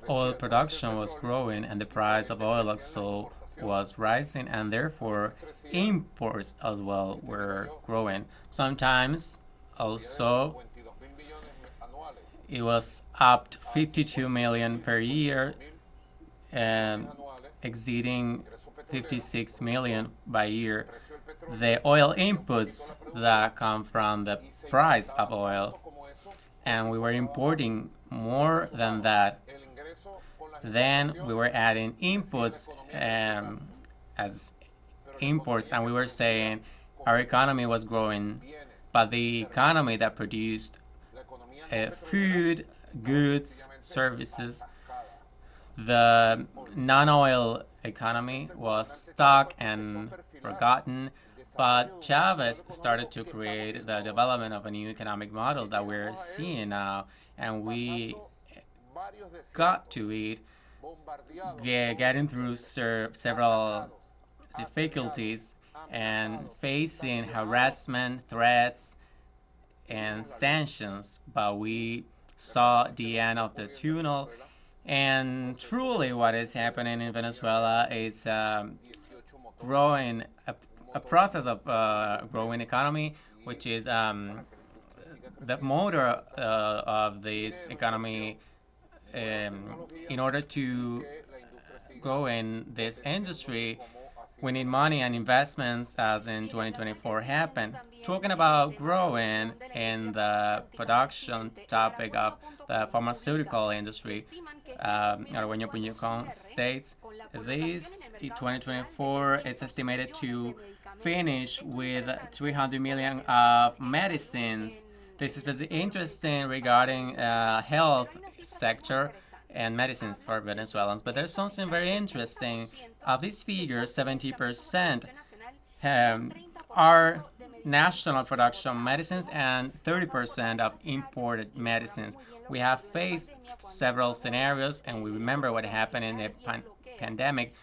oil production was growing and the price of oil also was rising, and therefore imports as well were growing. Sometimes also it was up to 52 million per year, exceeding 56 million by year. The oil inputs that come from the price of oil, and we were importing more than that. Then we were adding inputs as imports, and we were saying our economy was growing, but the economy that produced food, goods, services, the non-oil economy was stuck and forgotten. But Chavez started to create the development of a new economic model that we're seeing now, and we got to it, getting through several difficulties and facing harassment, threats, and sanctions. But we saw the end of the tunnel, and truly what is happening in Venezuela is growing a process of growing economy, which is the motor of this economy. In order to grow in this industry, we need money and investments, as in 2024 happened. Talking about growing in the production topic of the pharmaceutical industry, Argueño Puñucón states this 2024 is estimated to finish with 300 million of medicines. This is very interesting regarding health sector and medicines for Venezuelans. But there's something very interesting. Of these figures, 70% are national production medicines and 30% of imported medicines. We have faced several scenarios, and we remember what happened in the pandemic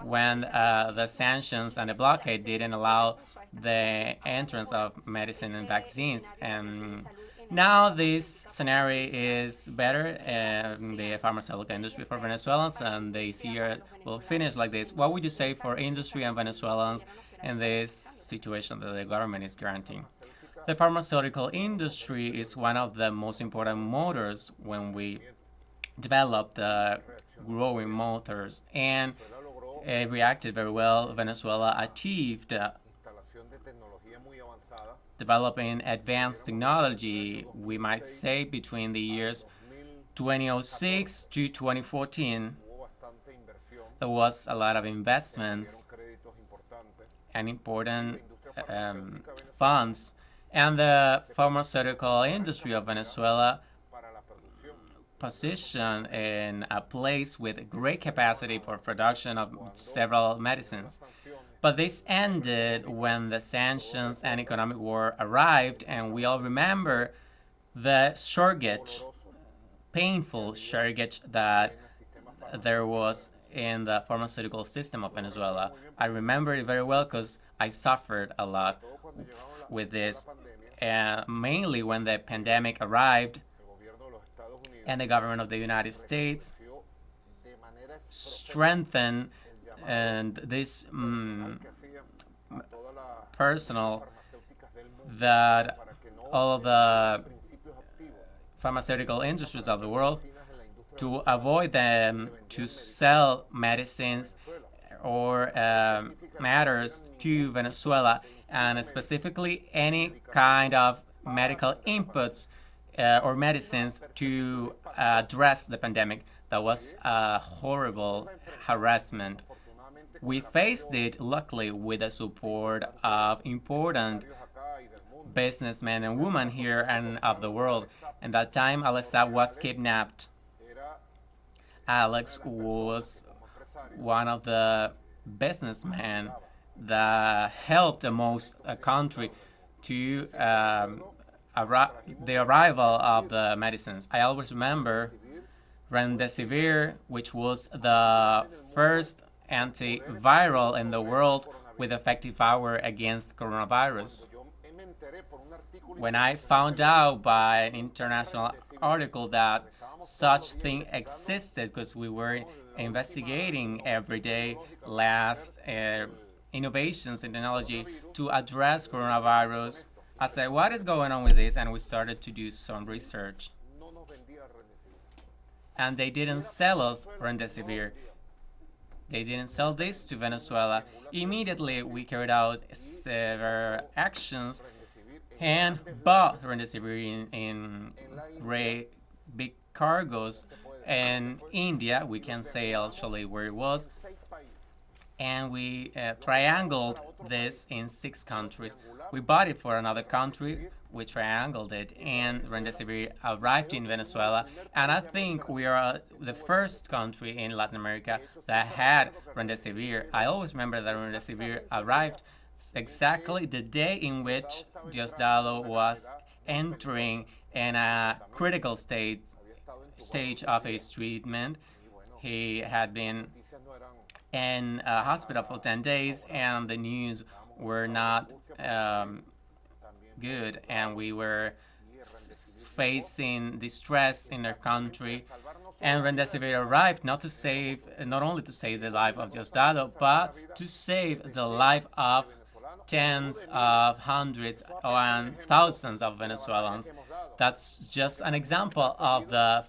when the sanctions and the blockade didn't allow the entrance of medicine and vaccines. And now this scenario is better in the pharmaceutical industry for Venezuelans, and this year will finish like this. What would you say for industry and Venezuelans in this situation that the government is granting? The pharmaceutical industry is one of the most important motors when we develop the growing motors, and it reacted very well. Venezuela achieved developing advanced technology, we might say, between the years 2006 to 2014. There was a lot of investments and important funds, and the pharmaceutical industry of Venezuela positioned in a place with great capacity for production of several medicines. But this ended when the sanctions and economic war arrived, and we all remember the shortage, painful shortage that there was in the pharmaceutical system of Venezuela. I remember it very well because I suffered a lot with this, mainly when the pandemic arrived and the government of the United States strengthened and this personal that all of the pharmaceutical industries of the world to avoid them to sell medicines or matters to Venezuela, and specifically any kind of medical inputs or medicines to address the pandemic. That was a horrible harassment. We faced it, luckily, with the support of important businessmen and women here and of the world. And that time, Alexa was kidnapped. Alex was one of the businessmen that helped the most country to the arrival of the medicines. I always remember remdesivir, which was the first antiviral in the world with effective power against coronavirus. When I found out by an international article that such thing existed, because we were investigating every day last innovations in technology to address coronavirus, I said, what is going on with this? And we started to do some research. And they didn't sell us remdesivir. They didn't sell this to Venezuela. Immediately, we carried out several actions and bought remdesivir in great big cargoes. And India, we can say actually where it was, and we triangled this in 6 countries. We bought it for another country, we triangled it, and remdesivir arrived in Venezuela. And I think we are the first country in Latin America that had remdesivir. I always remember that remdesivir arrived exactly the day in which Diosdado was entering in a critical stage of his treatment. He had been in a hospital for 10 days, and the news were not good, and we were facing distress in our country. And remdesivir arrived not only to save the life of Diosdado, but to save the life of tens of hundreds and thousands of Venezuelans. That's just an example of the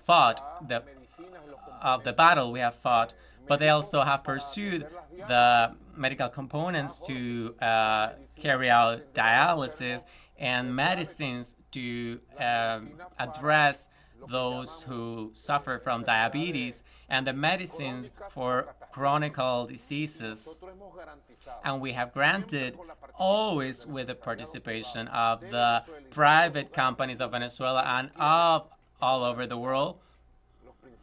battle we have fought. But they also have pursued the medical components to carry out dialysis and medicines to address those who suffer from diabetes, and the medicines for chronic diseases. And we have granted, always with the participation of the private companies of Venezuela and of all over the world,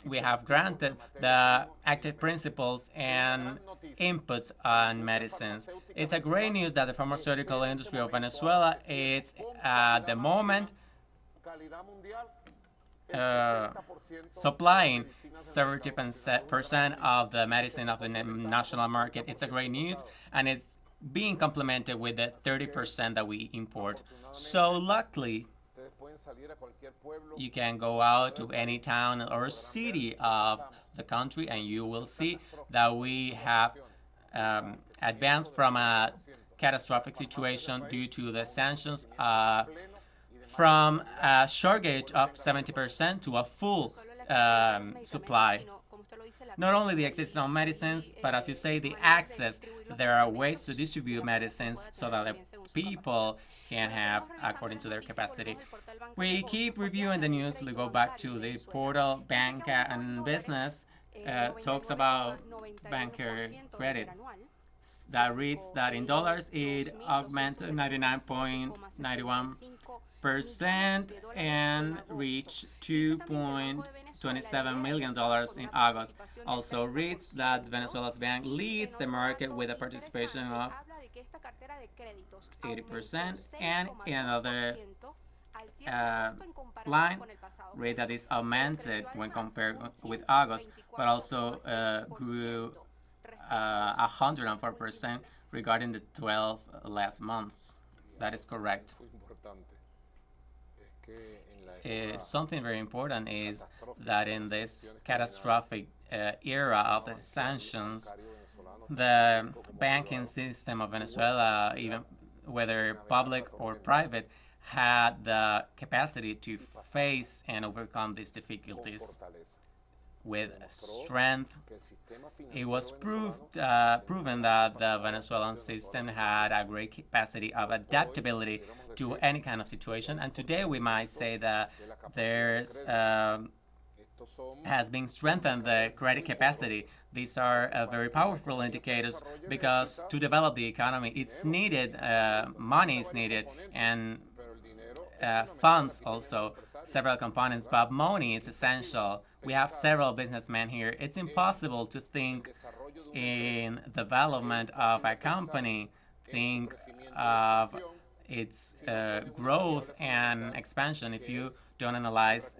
we have granted the active principles and inputs on medicines. It's a great news that the pharmaceutical industry of Venezuela is at the moment supplying 70% of the medicine of the national market. It's a great news, and it's being complemented with the 30% that we import. So luckily, you can go out to any town or city of the country, and you will see that we have advanced from a catastrophic situation due to the sanctions, from a shortage of 70% to a full supply. Not only the existence of medicines, but as you say, the access. There are ways to distribute medicines so that the people can have according to their capacity. We keep reviewing the news. We go back to the portal. Banca and Business talks about banker credit. That reads that in dollars it augmented 99.91% and reached $2.27 million in August. Also reads that Venezuela's bank leads the market with a participation of 80%, and in another line, rate that is augmented when compared with August, but also grew 104% regarding the 12 last months. That is correct. Something very important is that in this catastrophic era of the sanctions, the banking system of Venezuela, even whether public or private, had the capacity to face and overcome these difficulties with strength. It was proven that the Venezuelan system had a great capacity of adaptability to any kind of situation, and today we might say that there's has been strengthened the credit capacity. These are very powerful indicators, because to develop the economy, it's needed, money is needed, and funds also, several components, but money is essential. We have several businessmen here. It's impossible to think in development of a company, think of its growth and expansion if you don't analyze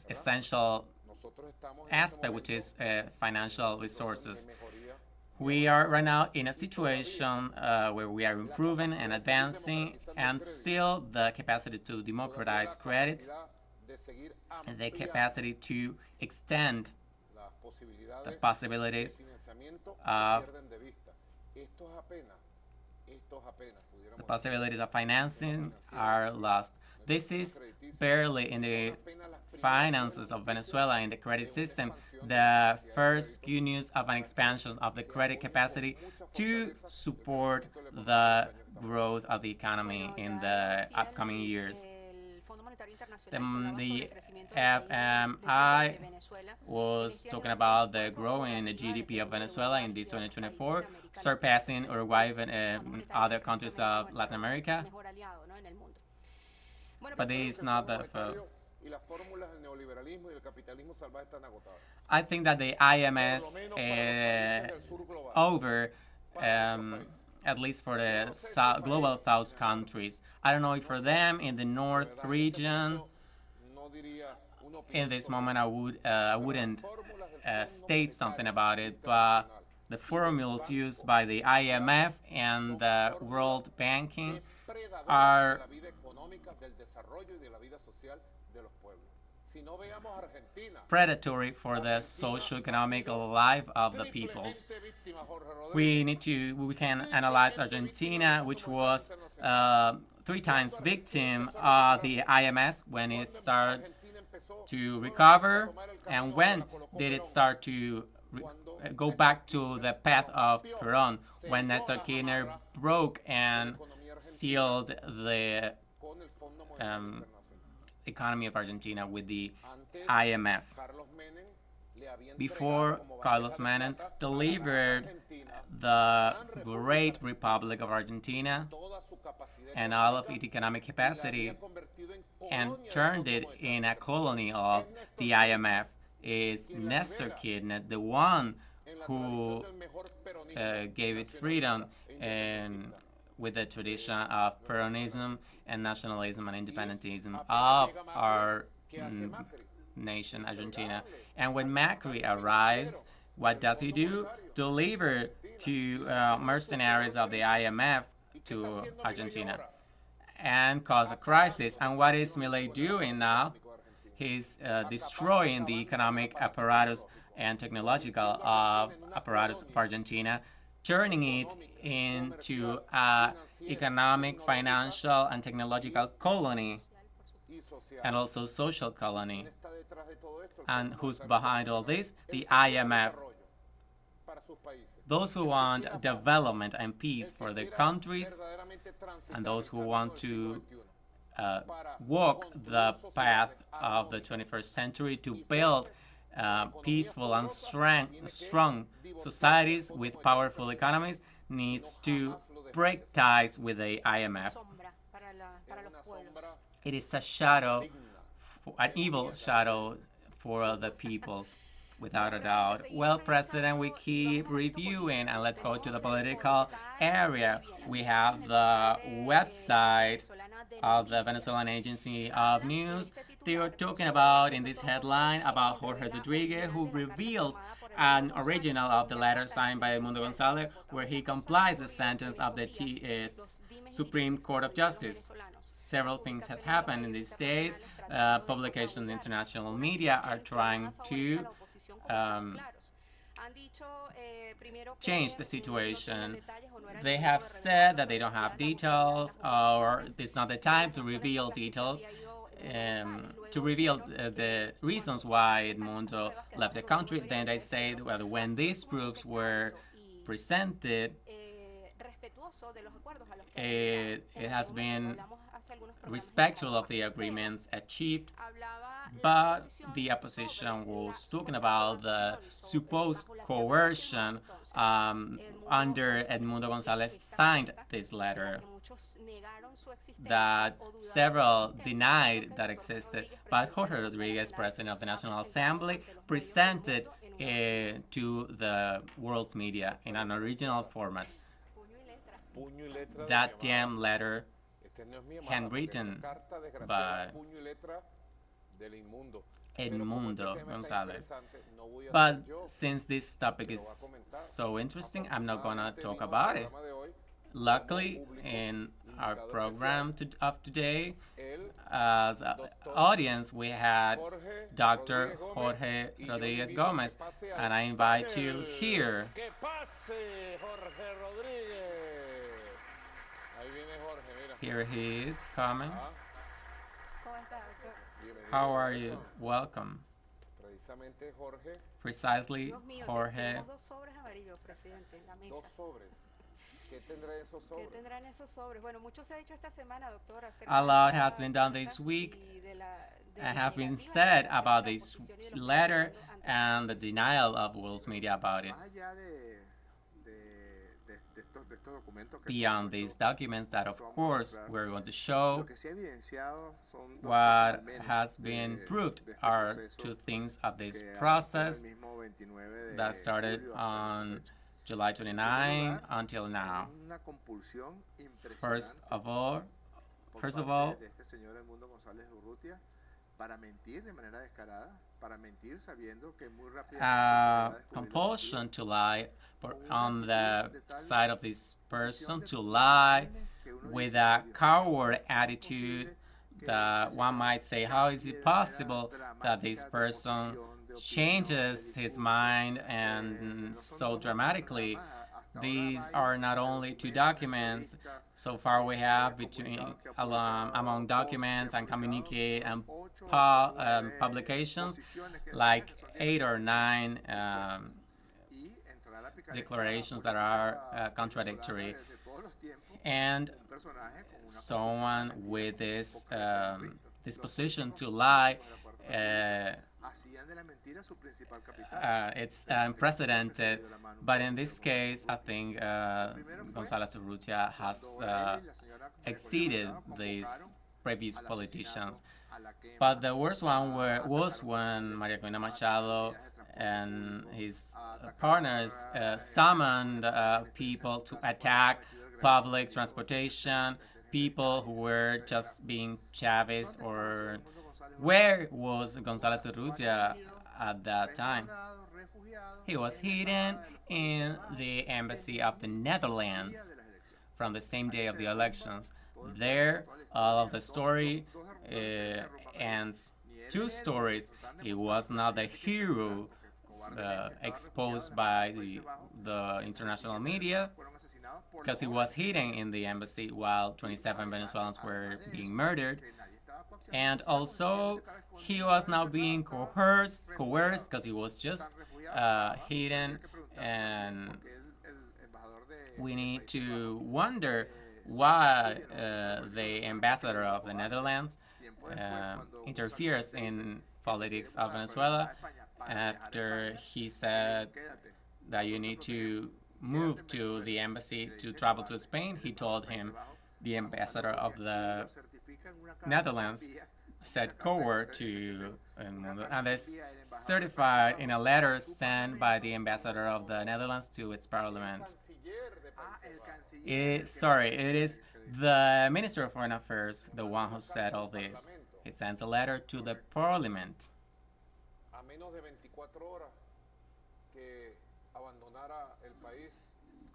essential aspect, which is financial resources. We are right now in a situation where we are improving and advancing, and still the capacity to democratize credit, and the capacity to extend the possibilities of financing are lost. This is barely in the finances of Venezuela, in the credit system, the first good news of an expansion of the credit capacity to support the growth of the economy in the upcoming years. The FMI was talking about the growing GDP of Venezuela in this 2024, surpassing Uruguay and other countries of Latin America. But this is not the I think that the IMS over, at least for the global South countries. I don't know if for them in the North region, in this moment I wouldn't state something about it, but the formulas used by the IMF and the World Banking are predatory for the socio-economic life of the peoples. We can analyze Argentina, which was 3 times victim of the IMS when it started to recover, and when did it start to go back to the path of Peron, when Nestor Kirchner broke and sealed the economy of Argentina with the IMF. Before, Carlos Menem delivered the great Republic of Argentina and all of its economic capacity and turned it in a colony of the IMF. It's Nestor Kirchner, the one who gave it freedom and with the tradition of Peronism and nationalism and independentism of our nation, Argentina. And when Macri arrives, what does he do? Deliver to mercenaries of the IMF to Argentina and cause a crisis. And what is Milei doing now? He's destroying the economic apparatus and technological apparatus of Argentina, turning it into an economic, financial, and technological colony, and also social colony. And who's behind all this? The IMF. Those who want development and peace for their countries, and those who want to walk the path of the 21st century to build peaceful and strong societies with powerful economies, needs to break ties with the IMF. It is a shadow, an evil shadow for the peoples, without a doubt. Well, President, we keep reviewing, and let's go to the political area. We have the website of the Venezuelan Agency of News. They are talking about, in this headline, about Jorge Rodriguez, who reveals an original of the letter signed by Edmundo Gonzalez, where he complies the sentence of the Supreme Court of Justice. Several things has happened in these days. Publications in international media are trying to change the situation. They have said that they don't have details, or it's not the time to reveal details, to reveal the reasons why Edmundo left the country. Then they say that when these proofs were presented, it has been respectful of the agreements achieved, but the opposition was talking about the supposed coercion under Edmundo Gonzalez signed this letter, that several denied that existed, but Jorge Rodriguez, president of the National Assembly, presented to the world's media in an original format. That damn letter, handwritten by Edmundo Gonzalez. But since this topic is so interesting, I'm not gonna talk about it. Luckily, in our program of today, as an audience, we had Dr. Jorge Rodriguez Gomez, and I invite you here. Here he is coming. How are you? Welcome. Precisely, Jorge. A lot has been done this week and have been said about this letter and the denial of Will's media about it. Beyond these documents that, of course, we're going to show, what has been proved are two things of this process that started on July 29 until now. First of all, compulsion to lie on the side of this person, to lie with a coward attitude that one might say, how is it possible that this person changes his mind and so dramatically? These are not only two documents. So far we have among documents and communique and publications like 8 or 9 declarations that are contradictory. And someone with this disposition to lie, it's unprecedented, but in this case, I think González Urrutia has exceeded these previous politicians. But the worst one was when María Corina Machado and his partners summoned people to attack public transportation, people who were just being Chavez. Or where was González Urrutia at that time? He was hidden in the embassy of the Netherlands from the same day of the elections. There, all of the story ends. Two stories. He was not the hero exposed by the international media, because he was hidden in the embassy while 27 Venezuelans were being murdered. And also, he was now being coerced because he was just hidden. And we need to wonder why the ambassador of the Netherlands interferes in politics of Venezuela after he said that you need to move to the embassy to travel to Spain. He told him, the ambassador of the Netherlands said coward to Edmundo, and it's certified in a letter sent by the ambassador of the Netherlands to its parliament. It is the Minister of Foreign Affairs, the one who said all this. It sends a letter to the parliament.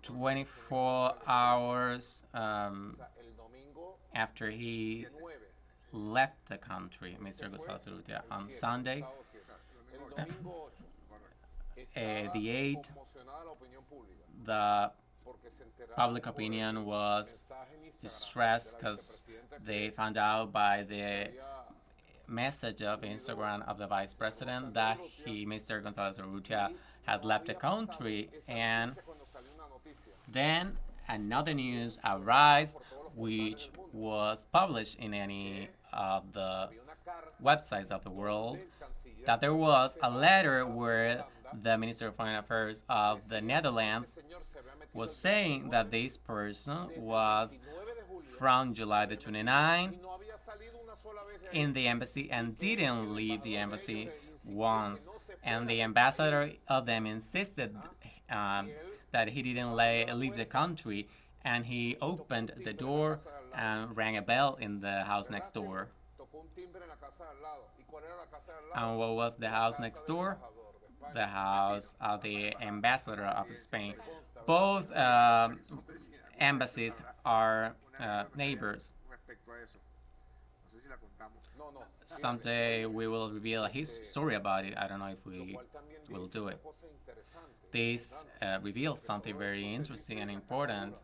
24 hours after he left the country, Mr. González Urrutia, on Sunday, the 8th, the public opinion was distressed because they found out by the message of Instagram of the vice president that Mr. González Urrutia, had left the country. And then another news arose, which was published in any of the websites of the world, that there was a letter where the Minister of Foreign Affairs of the Netherlands was saying that this person was from July the 29th in the embassy and didn't leave the embassy once. And the ambassador of them insisted that he didn't leave the country, and he opened the door and rang a bell in the house next door. And what was the house next door? The house of the ambassador of Spain. Both embassies are neighbors. Someday we will reveal his story about it. I don't know if we will do it. This reveals something very interesting and important.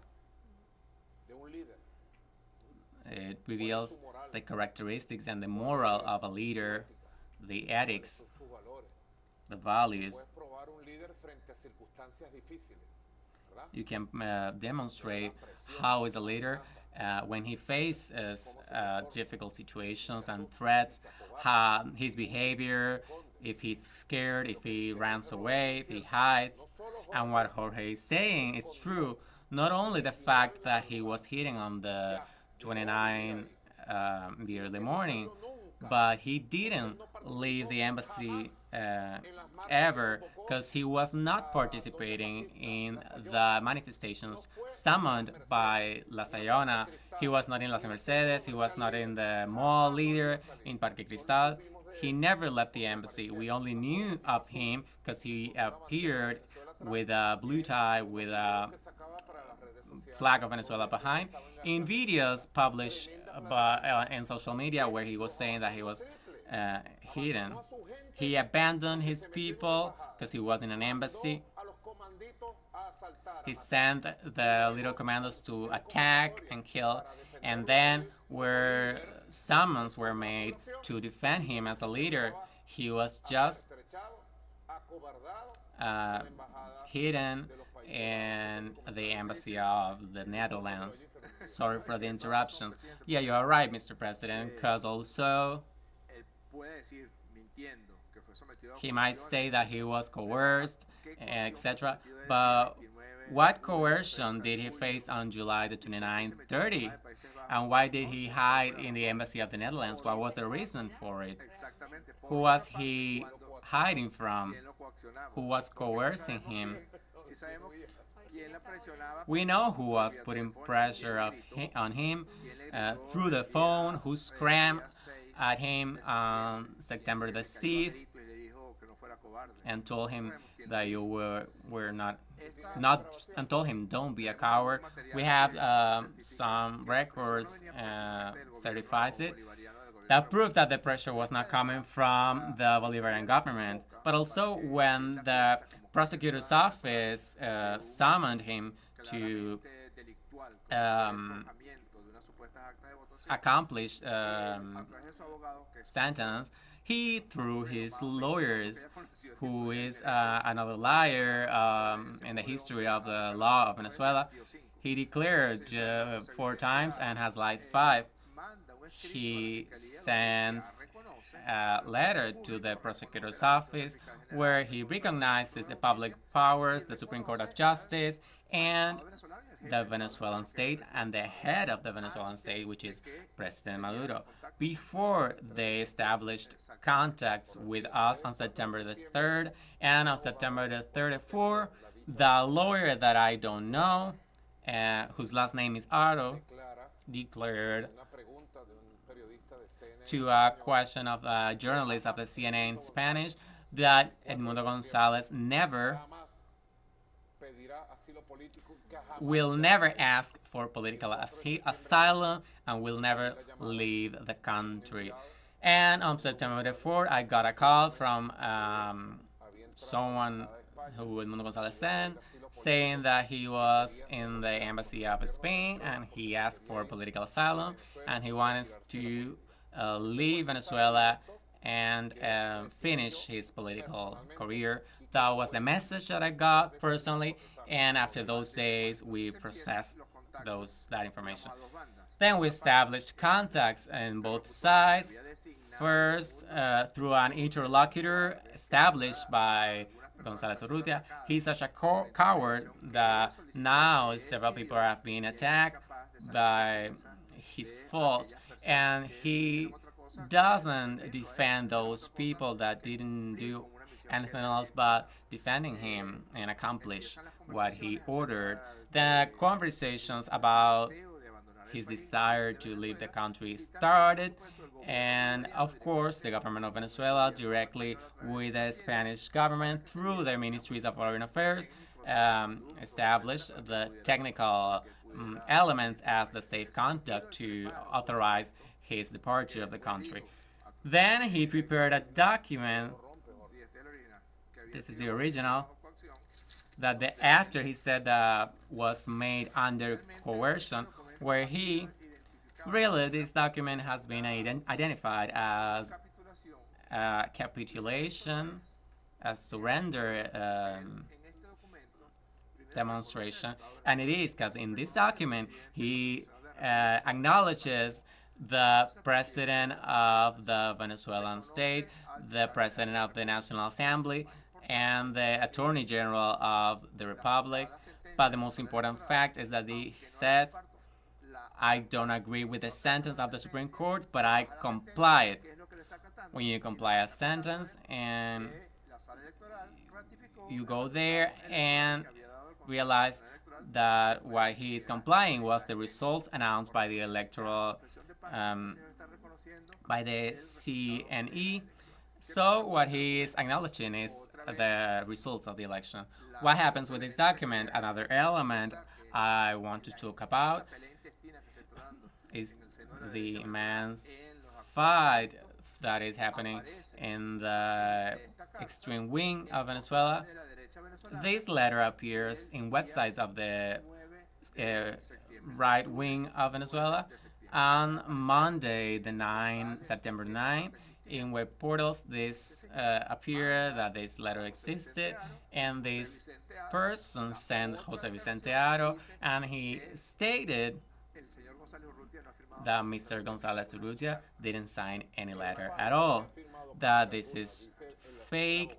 It reveals the characteristics and the moral of a leader, the ethics, the values. You can demonstrate how is a leader when he faces difficult situations and threats, his behavior, if he's scared, if he runs away, if he hides. And what Jorge is saying is true. Not only the fact that he was hitting on the 29 the early morning, but he didn't leave the embassy ever because he was not participating in the manifestations summoned by La Sayona. He was not in Las Mercedes, he was not in the mall leader in Parque Cristal. He never left the embassy. We only knew of him because he appeared with a blue tie, with a flag of Venezuela behind, in videos published in social media where he was saying that he was hidden. He abandoned his people because he was in an embassy. He sent the little commandos to attack and kill, and then where summons were made to defend him as a leader, he was just hidden in the embassy of the Netherlands. Sorry for the interruptions. Yeah, you are right, Mr. President, because also he might say that he was coerced, etc. But what coercion did he face on July the 29th, 30? And why did he hide in the embassy of the Netherlands? What was the reason for it? Who was he hiding from? Who was coercing him? We know who was putting pressure on him through the phone, who scrammed at him on September the 6th and told him that you were not and told him don't be a coward. We have some records certifies it that prove that the pressure was not coming from the Bolivarian government, but also when the prosecutor's office summoned him to accomplish sentence, he, through his lawyers, who is another liar in the history of the law of Venezuela, he declared 4 times and has lied 5. He sends a letter to the prosecutor's office where he recognizes the public powers, the Supreme Court of Justice, and the Venezuelan state, and the head of the Venezuelan state, which is President Maduro, before they established contacts with us on September the 3rd. And on September the 34th, the lawyer that I don't know, whose last name is Aro, declared to a question of a journalist of the CNN in Spanish that Edmundo Gonzalez will never ask for political asylum and will never leave the country. And on September the 4th, I got a call from someone who Edmundo Gonzalez sent, saying that he was in the embassy of Spain and he asked for political asylum and he wants to leave Venezuela and finish his political career. That was the message that I got personally, and after those days we processed that information. Then we established contacts in both sides, first through an interlocutor established by González Urrutia. He's such a coward that now several people have been attacked by his fault, and he doesn't defend those people that didn't do anything else but defending him and accomplish what he ordered. The conversations about his desire to leave the country started. And of course, the government of Venezuela, directly with the Spanish government through their ministries of foreign affairs, established the technical elements as the safe conduct to authorize his departure of the country. Then he prepared a document. This is the original that after he said was made under coercion, where he really, this document has been identified as a capitulation, a surrender demonstration, and it is because in this document he acknowledges the president of the Venezuelan state, the president of the National Assembly, and the Attorney General of the Republic. But the most important fact is that he said, I don't agree with the sentence of the Supreme Court, but I comply it. When you comply a sentence and you go there and realize that what he is complying was the results announced by the electoral, by the CNE. So what he is acknowledging is the results of the election. What happens with this document? Another element I want to talk about is the immense fight that is happening in the extreme wing of Venezuela. This letter appears in websites of the right wing of Venezuela on Monday, September 9. In web portals, this appeared that this letter existed, and this person sent Jose Vicente Aro, and he stated that Mr. Gonzalez Urrutia didn't sign any letter at all, that this is fake.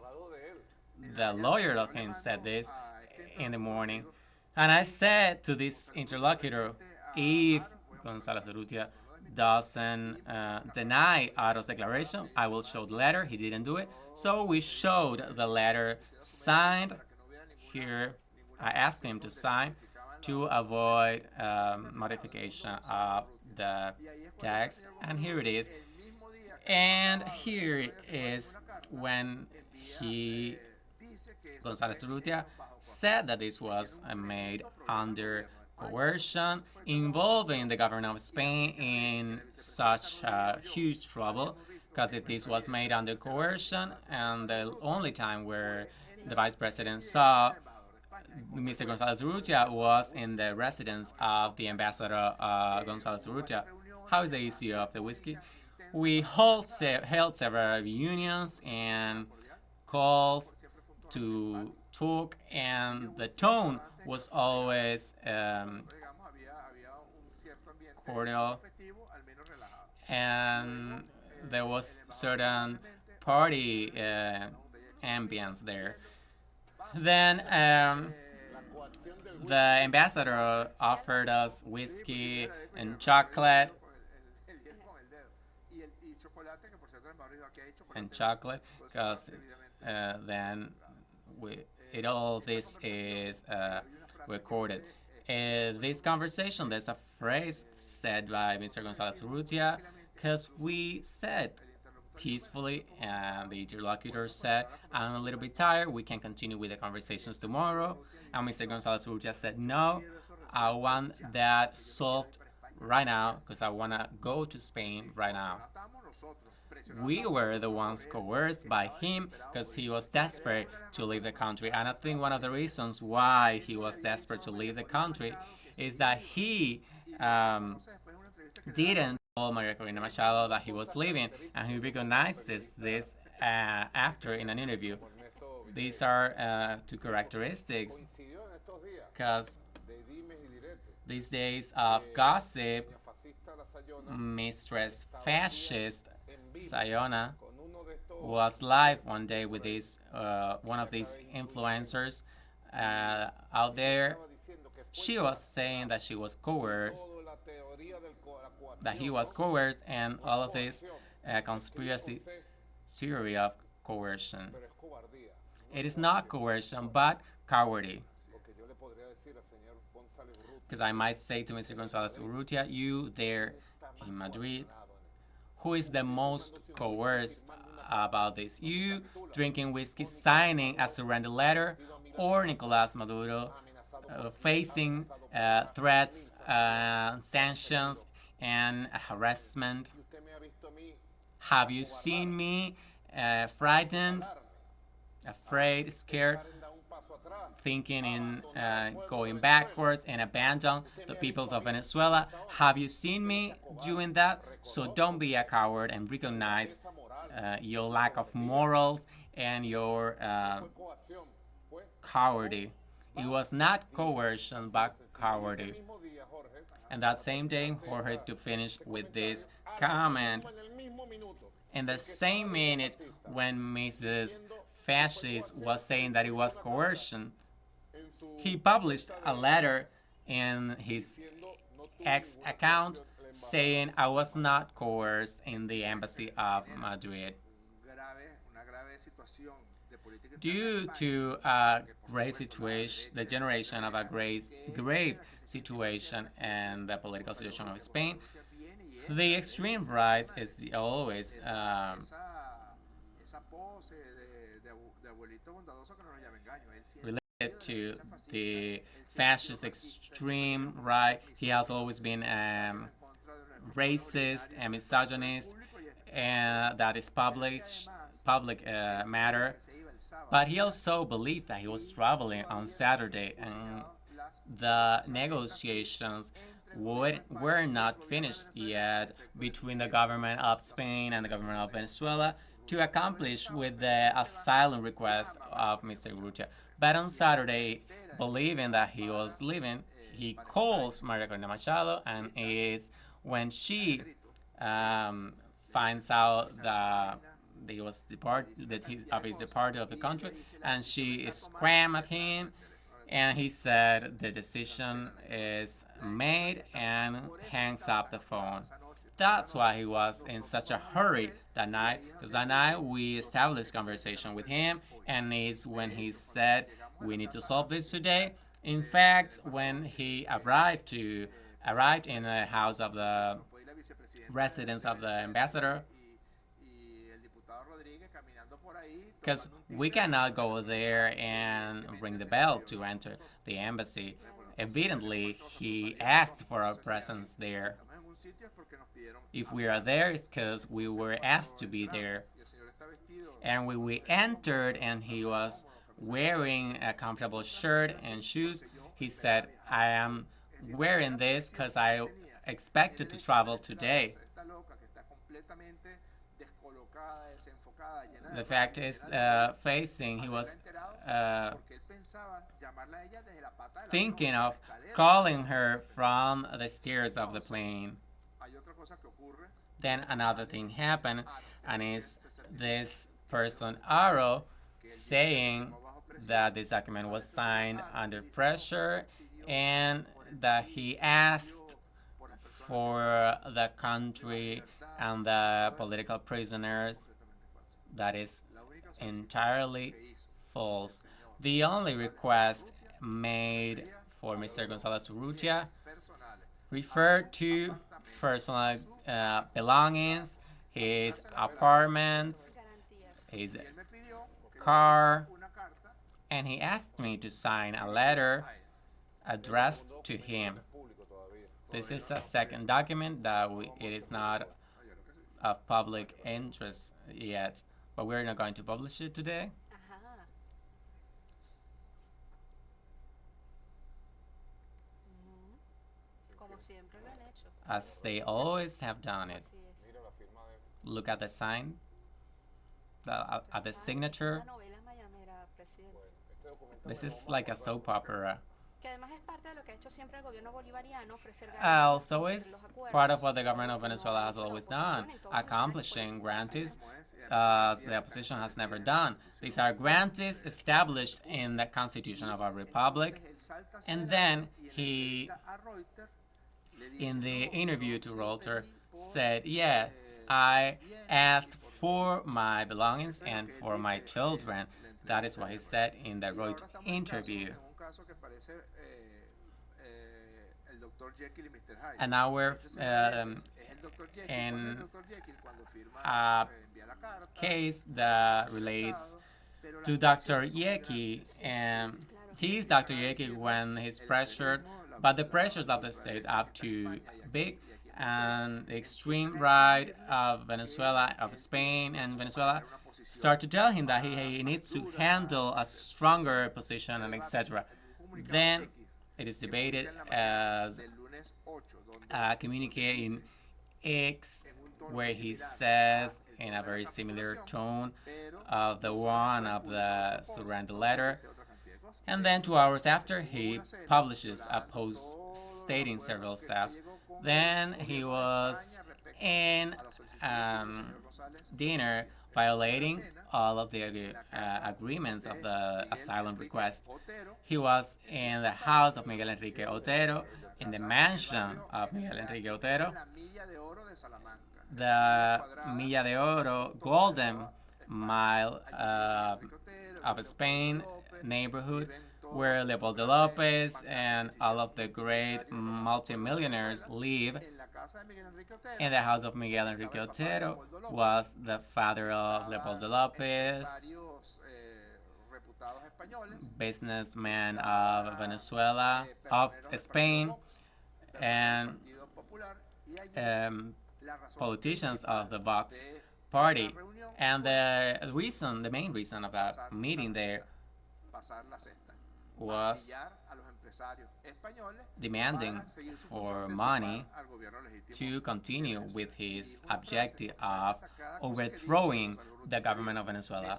The lawyer of him said this in the morning. And I said to this interlocutor, if Gonzalez Urrutia doesn't deny Aro's declaration, I will show the letter. He didn't do it. So we showed the letter signed. Here, I asked him to sign to avoid modification of the text. And here it is. And here is when González Urrutia said that this was made under coercion, involving the government of Spain in such huge trouble, because if this was made under coercion, and the only time where the vice president saw Mr. González Urrutia was in the residence of the ambassador González Urrutia. How is the issue of the whiskey? We held several reunions and calls to talk, and the tone was always cordial, and there was certain party ambience there. Then the ambassador offered us whiskey and chocolate, because then all this is recorded. This conversation, there's a phrase said by Mr. González Urrutia, because we said peacefully, and the interlocutor said, I'm a little bit tired, we can continue with the conversations tomorrow. And Mr. González Urrutia said, no, I want that solved right now, because I want to go to Spain right now. We were the ones coerced by him, because he was desperate to leave the country. And I think one of the reasons why he was desperate to leave the country is that he didn't tell Maria Corina Machado that he was leaving, and he recognizes this after in an interview. These are two characteristics, because these days of gossip, Mistress Fascist Sayona was live one day with this one of these influencers out there. She was saying that she was coerced, that he was coerced, and all of this conspiracy theory of coercion. It is not coercion, but cowardice. Because I might say to Mr. Gonzalez Urrutia, you there in Madrid, who is the most coerced about this? You drinking whiskey, signing a surrender letter, or Nicolás Maduro facing threats, sanctions, and harassment? Have you seen me frightened, afraid, scared, thinking in going backwards and abandon the peoples of Venezuela? Have you seen me doing that? So don't be a coward and recognize your lack of morals and your cowardice. It was not coercion, but cowardice. And that same day, Jorge, to finish with this comment, in the same minute when Mrs. Fascist was saying that it was coercion, he published a letter in his X account saying I was not coerced in the embassy of Madrid. Due to a grave situation, the generation of a grave situation and the political situation of Spain, the extreme right is always related to the fascist extreme right. He has always been racist and misogynist, and that is public matter. But he also believed that he was traveling on Saturday, and the negotiations were not finished yet between the government of Spain and the government of Venezuela to accomplish with the asylum request of Mr. Urrutia. But on Saturday, believing that he was leaving, he calls Maria Corina Machado, and is when she finds out that he was of his departure of the country, and she screamed at him, and he said the decision is made and hangs up the phone. That's why he was in such a hurry that night, because that night we established conversation with him, and it's when he said we need to solve this today. In fact, when he arrived in the house of the residence of the ambassador, because we cannot go there and ring the bell to enter the embassy. Evidently, he asked for our presence there. If we are there, it's because we were asked to be there. And when we entered and he was wearing a comfortable shirt and shoes, he said, I am wearing this because I expected to travel today. The fact is, he was thinking of calling her from the stairs of the plane. Then another thing happened, and is this person, Aro, saying that this document was signed under pressure and that he asked for the country and the political prisoners. That is entirely false. The only request made for Mr. Gonzalez Urrutia referred to personal belongings, his apartments, his car, and he asked me to sign a letter addressed to him. This is a second document that it is not of public interest yet, but we're not going to publish it today. As they always have done it. Look at the sign, at the signature. This is like a soap opera. Also, is part of what the government of Venezuela has always done, accomplishing grantees the opposition has never done. These are grantees established in the Constitution of our Republic, and then he, in the interview to Reuters, said, yes, I asked for my belongings and for my children. That is what he said in the Reuters interview. And now we're in a case that relates to Dr. Yeki, and he's Dr. Yeki when he's pressured, but the pressures of the state are too big, and the extreme right of Venezuela, of Spain and Venezuela, start to tell him that he needs to handle a stronger position and etc. Then it is debated as a communique in X, where he says in a very similar tone of the one of the surrender letter. And then 2 hours after, he publishes a post stating several steps. Then he was in dinner violating all of the agreements of the asylum request. He was in the house of Miguel Enrique Otero, in the mansion of Miguel Enrique Otero, the Milla de Oro, Golden Mile of Spain neighborhood, where Leopoldo Lopez and all of the great multimillionaires live. In the house of Miguel Enrique Otero was the father of Leopoldo Lopez, businessman of Venezuela, of Spain, and politicians of the Vox party. And the main reason of that meeting there was demanding for money to continue with his objective of overthrowing the government of Venezuela.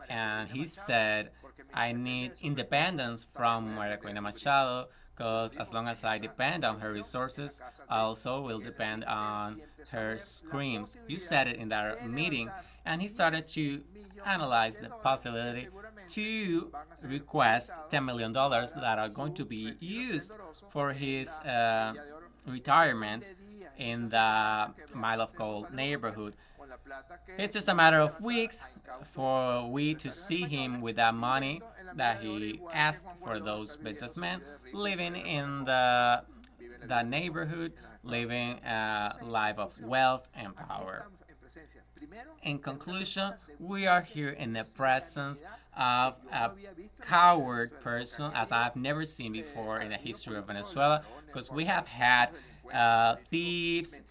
And he said, I need independence from Maria Corina Machado, because as long as I depend on her resources, I also will depend on her screams. You said it in that meeting, and he started to analyze the possibility to request $10 million that are going to be used for his retirement in the Mile of Gold neighborhood. It's just a matter of weeks for we to see him with that money that he asked for those businessmen living in the neighborhood, living a life of wealth and power. In conclusion, we are here in the presence of a coward person as I've never seen before in the history of Venezuela, because we have had thieves,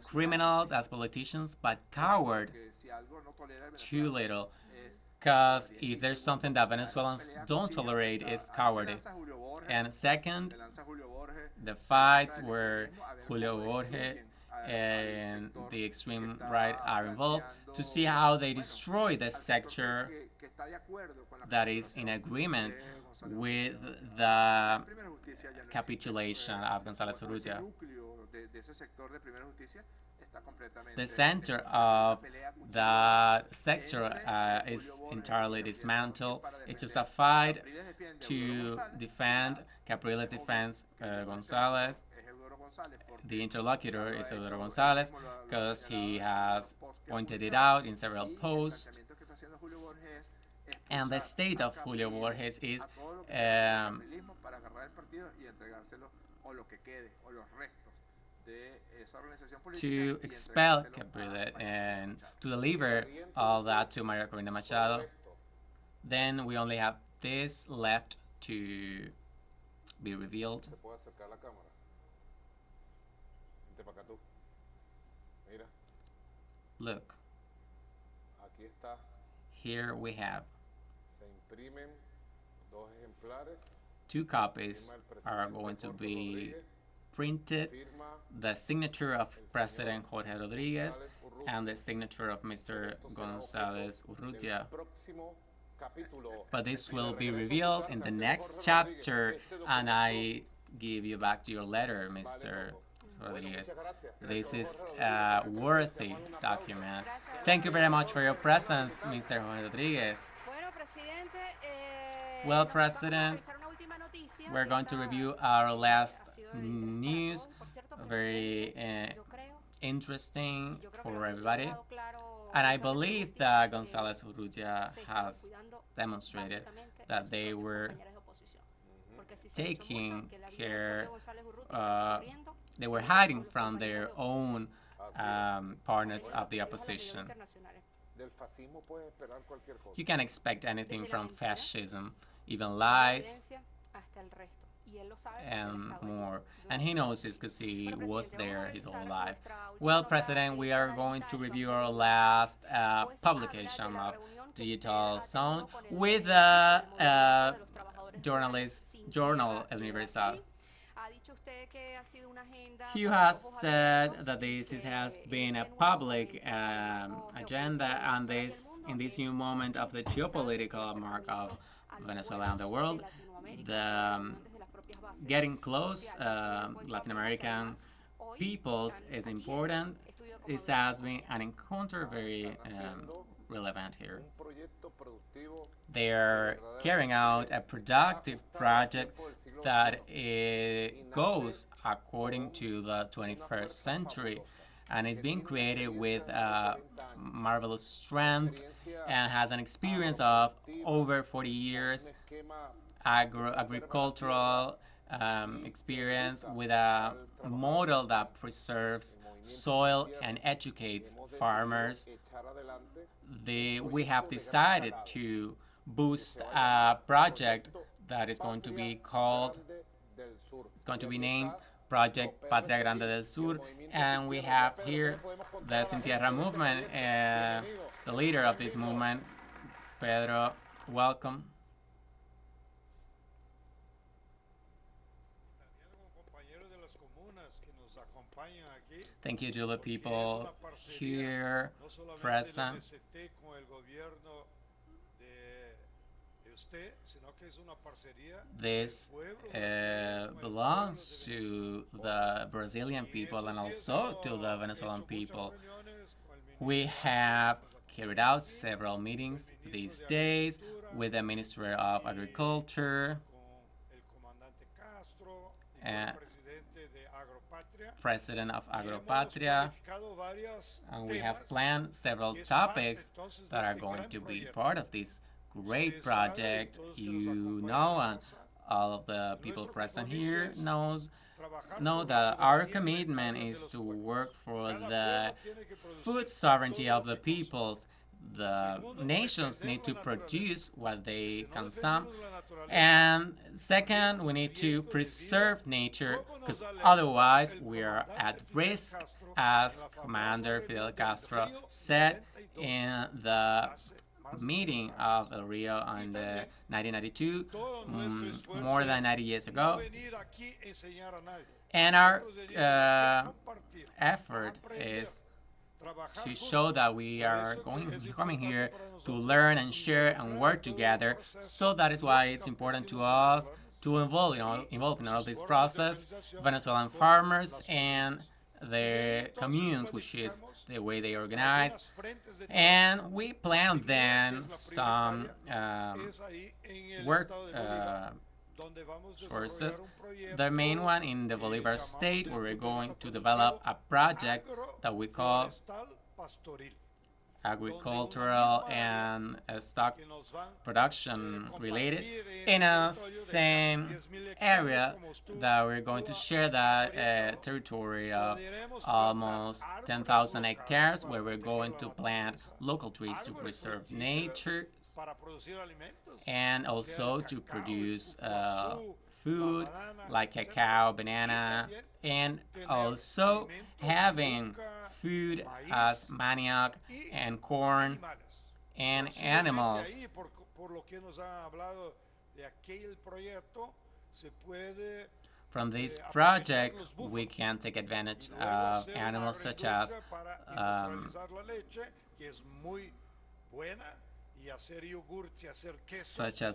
criminals as politicians, but coward, too little. Because if there's something that Venezuelans don't tolerate, it's cowardice. And second, the fights where Julio Borges and the extreme right are involved, to see how they destroy the sector that is in agreement with the capitulation of González Urrutia. The center of the sector is entirely dismantled. It's just a fight to defend. Capriles defends Gonzalez. The interlocutor is Edmundo Gonzalez, because he has pointed it out in several posts. And the state of Julio Borges is to expel Capriles and to deliver all that to Maria Corina Machado. Then we only have this left to be revealed. Look, here we have 2 copies are going to be printed, the signature of President Jorge Rodriguez and the signature of Mr. González Urrutia. But this will be revealed in the next chapter, and I give you back to your letter, Mr. Rodriguez. This is a worthy document. Thank you very much for your presence, Mr. Jorge Rodriguez. Well, President, we're going to review our last news, very interesting for everybody. And I believe that González Urrutia has demonstrated that they were taking care, uh, they were hiding from their own partners of the opposition. You can expect anything from fascism, even lies and more. And he knows this because he was there his whole life. Well, President, we are going to review our last publication of Digital Zone with the journal El Universal. He has said that this has been a public agenda, and in this new moment of the geopolitical mark of Venezuela and the world, the getting close Latin American peoples is important. This has been an encounter very relevant here. They are carrying out a productive project that goes according to the 21st century and is being created with marvelous strength and has an experience of over 40 years agricultural experience with a model that preserves soil and educates farmers. We have decided to boost a project that is going to be named Project Patria Grande del Sur, and we have here the Sin Tierra movement, the leader of this movement, Pedro. Welcome. Thank you to the people here present. This belongs to the Brazilian people and also to the Venezuelan people. We have carried out several meetings these days with the Minister of Agriculture, President of Agropatria, and we have planned several topics that are going to be part of this great project. You know, and all of the people present here know that our commitment is to work for the food sovereignty of the peoples. The nations need to produce what they consume. And second, we need to preserve nature because otherwise we are at risk, as Commander Fidel Castro said in the meeting of El Rio in 1992, more than 90 years ago. And our effort is to show that we are coming here to learn and share and work together. So that is why it's important to us to involve in all this process Venezuelan farmers and their communes, which is the way they organize. And we plan then some work sources. The main one in the Bolivar state, where we're going to develop a project that we call agricultural and stock production related in a same area that we're going to share that territory of almost 10,000 hectares, where we're going to plant local trees to preserve nature and also to produce food like cacao, banana, and also having food as manioc and corn and animals. From this project, we can take advantage of animals such as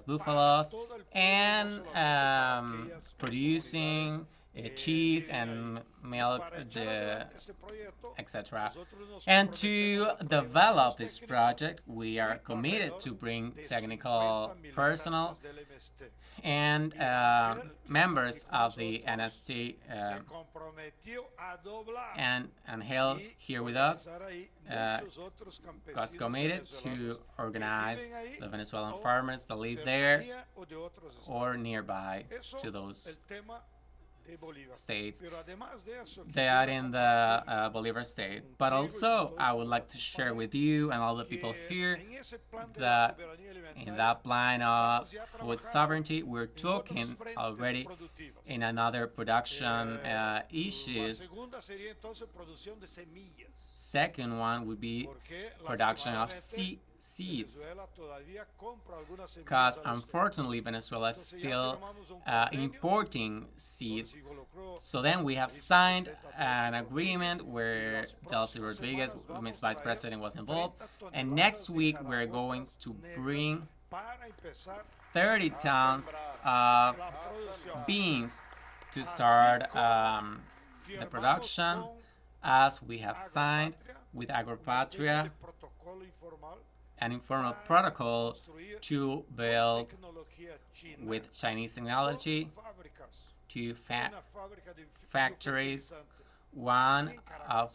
buffaloes, and producing cheese and milk, etc. And to develop this project, we are committed to bring technical personnel and members of the NST and held here with us was committed to organize the Venezuelan farmers that live there or nearby to those states. They are in the Bolivar state. But also, I would like to share with you and all the people here that in that plan of food sovereignty, we're talking already in another production issues. Second one would be production of seeds, because unfortunately Venezuela is still importing seeds. So then we have signed an agreement where Delcy Rodriguez, Ms. Vice President, was involved, and next week we're going to bring 30 tons of beans to start the production, as we have signed with Agropatria an informal protocol to build with Chinese technology 2 factories, one of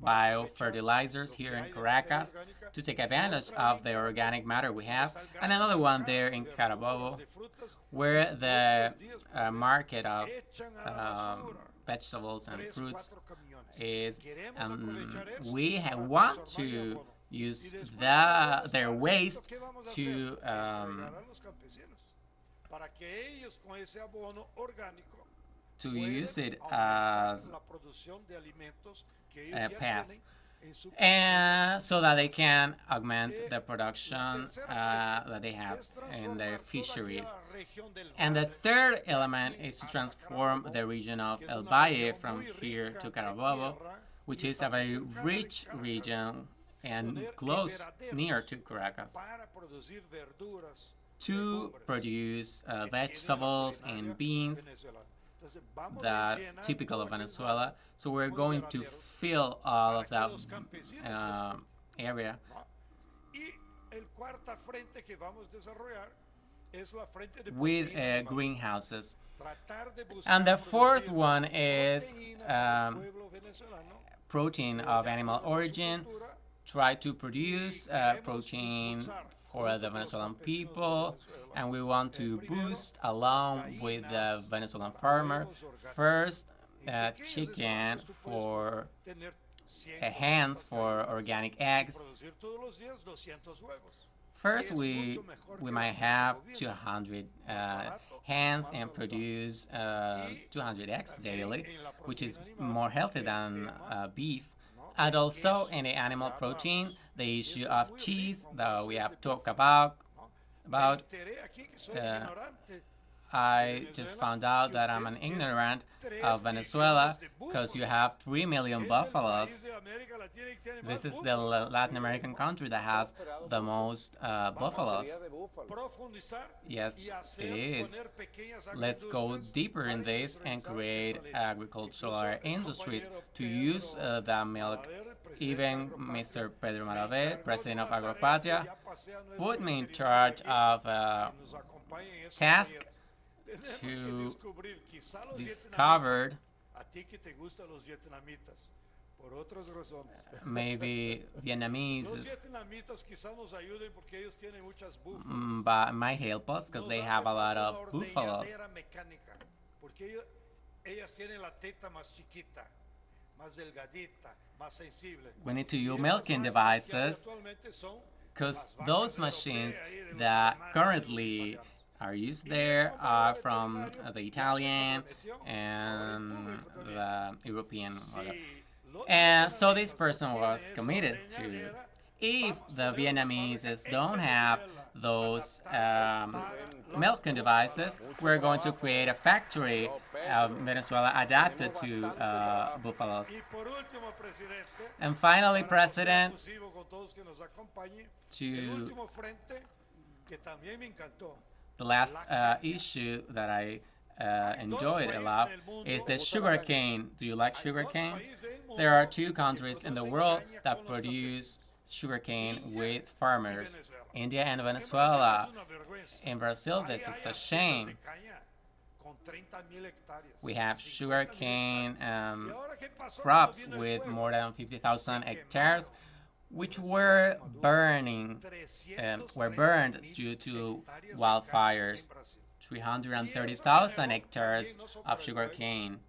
biofertilizers here in Caracas to take advantage of the organic matter we have, and another one there in Carabobo, where the market of vegetables and fruits is. We want to use their waste to use it as a pass, and so that they can augment the production that they have in their fisheries. And the third element is to transform the region of El Valle from here to Carabobo, which is a very rich region and close, near to Caracas, to produce vegetables and beans that typical of Venezuela. So we're going to fill all of that area. With greenhouses. And the fourth one is protein of animal origin. Try to produce protein for the Venezuelan people, and we want to boost, along with the Venezuelan farmer, first chicken for hens for organic eggs. First, we might have 200 hens and produce 200 eggs daily, which is more healthy than beef. And also in the animal protein, the issue of cheese that we have talked about. I just found out that I'm an ignorant of Venezuela because you have 3 million buffaloes. This is the Latin American country that has the most buffaloes. Yes, it is. Let's go deeper in this and create agricultural industries to use that milk. Even Mr. Pedro Maravé, president of Agropatria, put me in charge of task to discover maybe Vietnamese but might help us because they have a lot of buffaloes. We need to use milking devices because those machines that currently are used there are from the Italian and the European model. And so this person was committed to, if the Vietnamese don't have those milking devices, we're going to create a factory of Venezuela adapted to buffaloes. And finally, President, to the last issue that I enjoyed a lot is the sugarcane. Do you like sugarcane? There are two countries in the world that produce sugarcane with farmers, India and Venezuela. In Brazil, this is a shame. We have sugarcane crops with more than 50,000 hectares, which were burned due to wildfires. 330,000 hectares of sugarcane,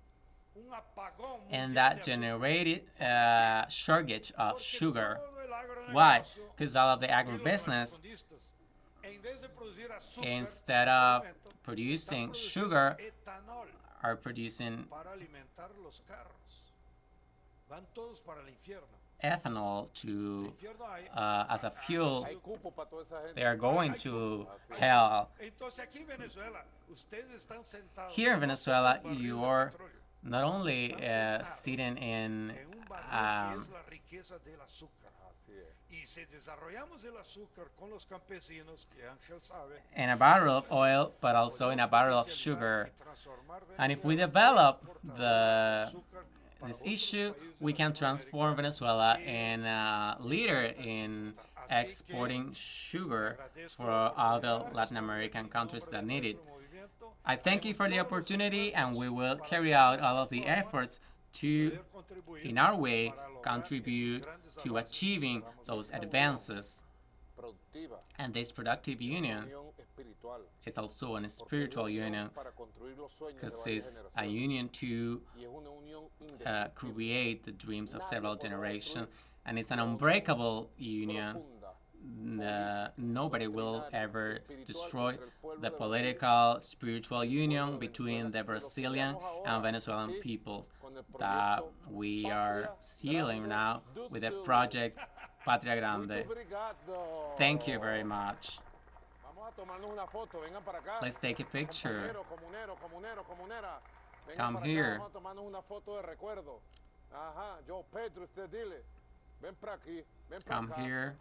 and that generated a shortage of sugar. Why? Because all of the agribusiness, instead of producing sugar, are producing ethanol to as a fuel. They are going to hell. Here in Venezuela, you are not only sitting in a barrel of oil, but also in a barrel of sugar. And if we develop this issue, we can transform Venezuela in a leader in exporting sugar for other Latin American countries that need it. I thank you for the opportunity, and we will carry out all of the efforts to, in our way, contribute to achieving those advances. And this productive union is also a spiritual union, because it's a union to create the dreams of several generations, and it's an unbreakable union. Nobody will ever destroy the political, spiritual union between the Brazilian and Venezuelan peoples that we are sealing now with the project Patria Grande. Thank you very much. Let's take a picture. Come here. Come here.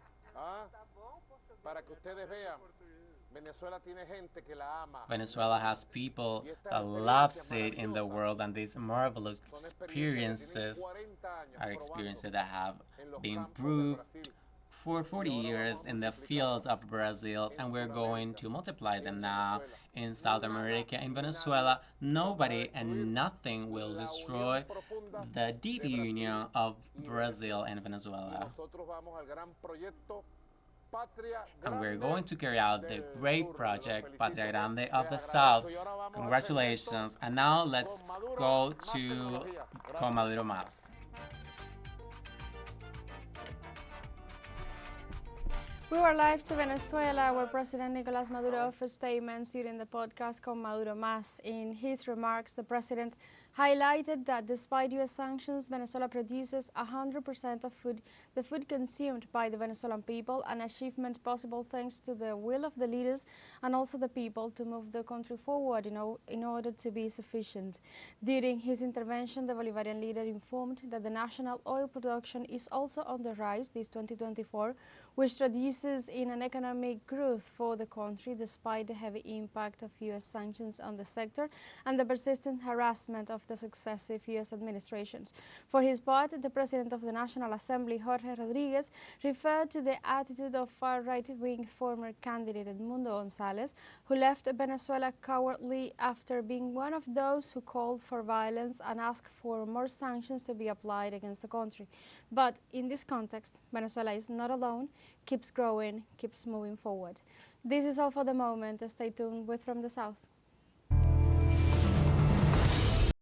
Venezuela has people that loves it in the world, and these marvelous experiences are experiences that have been proved for 40 years in the fields of Brazil, and we're going to multiply them now in South America. In Venezuela, nobody and nothing will destroy the deep union of Brazil and Venezuela. And we're going to carry out the great project Patria Grande of the South. Congratulations. And now let's go to Con Maduro Más. We were live to Venezuela, where President Nicolás Maduro offered statements during the podcast Con Maduro Más. In his remarks, the president highlighted that despite U.S. sanctions, Venezuela produces 100% of the food consumed by the Venezuelan people, an achievement possible thanks to the will of the leaders and also the people to move the country forward in order to be sufficient. During his intervention, the Bolivarian leader informed that the national oil production is also on the rise this 2024, which traduces in an economic growth for the country despite the heavy impact of U.S. sanctions on the sector and the persistent harassment of the successive U.S. administrations. For his part, the President of the National Assembly, Jorge Rodriguez, referred to the attitude of far-right-wing former candidate Edmundo Gonzalez, who left Venezuela cowardly after being one of those who called for violence and asked for more sanctions to be applied against the country. But in this context, Venezuela is not alone, keeps growing, keeps moving forward. This is all for the moment. Stay tuned with From the South.